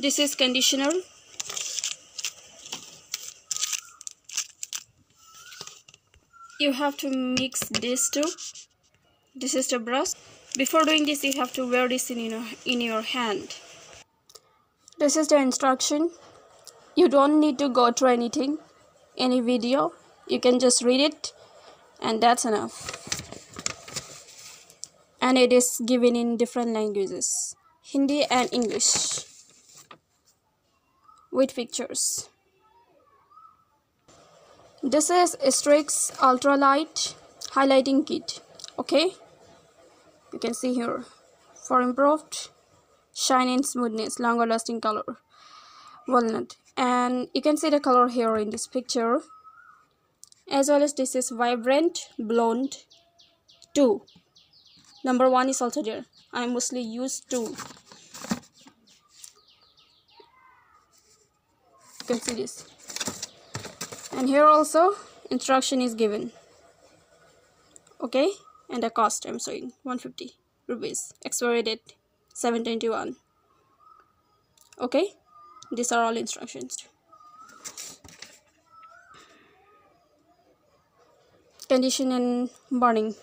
This is conditioner. You have to mix this too. This is the brush. Before doing this, you have to wear this in your hand. This is the instruction. You don't need to go through anything, any video. You can just read it, and that's enough. And it is given in different languages, Hindi and English, with pictures. This is Streax Ultralight highlighting kit. Okay, you can see here, for improved shine and smoothness, longer lasting color, walnut. And you can see the color here in this picture, as well as this is vibrant blonde 2. Number 1 is also there. I mostly use 2. You can see this. And here also instruction is given. Okay, and the cost I'm showing 150 rupees. Expiry date 7/21. Okay, these are all instructions. Condition and burning.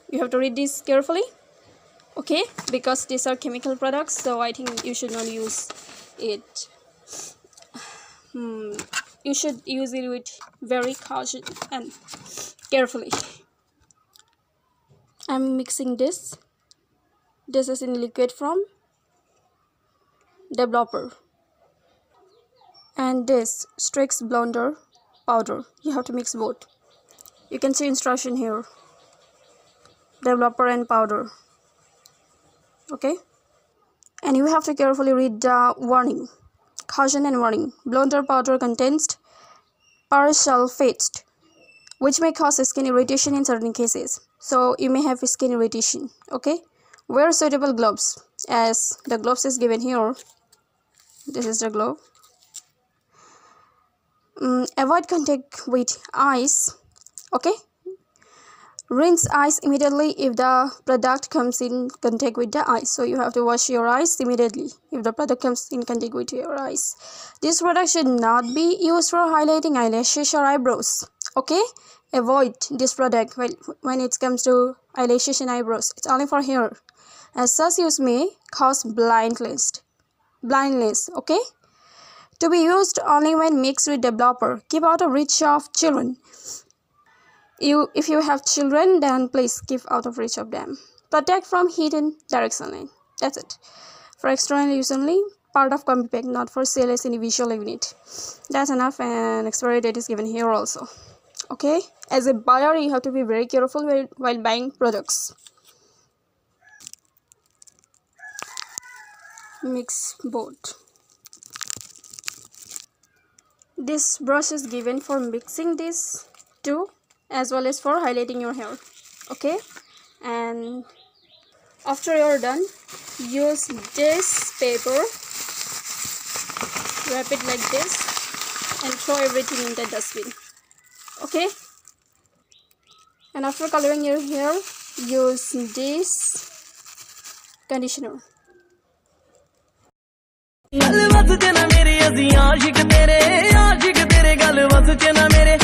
You have to read this carefully. Okay, because these are chemical products, so I think you should not use it. You should use it with very caution and carefully. I'm mixing this. This is in liquid form, developer, and this Streax blonder powder. You have to mix both. You can see instruction here, developer and powder. Okay, and you have to carefully read the warning, caution and warning. Blonder powder contains parasulfates, which may cause skin irritation in certain cases, so you may have skin irritation. Okay, wear suitable gloves, as the gloves is given here. This is the glove. Avoid contact with eyes. Okay, rinse eyes immediately if the product comes in contact with the eyes. So you have to wash your eyes immediately if the product comes in contact with your eyes. This product should not be used for highlighting eyelashes or eyebrows. Okay, avoid this product when it comes to eyelashes and eyebrows. It's only for hair. As such use may cause blindness. Okay, to be used only when mixed with developer. Keep out of reach of children. If you have children, then please keep out of reach of them. Protect from heat and direct sunlight. That's it. For external use only, part of combi pack, not for sale as individual unit. That's enough, and expiry date is given here also. Okay, as a buyer, you have to be very careful while buying products. Mix both. This brush is given for mixing this too, as well as for highlighting your hair. Okay, and after you're done, use this paper, wrap it like this, and throw everything in the dustbin. Okay, and after coloring your hair, use this conditioner. गल बस च ना मेरे असी आशिक तेरे गल बस च ना मेरे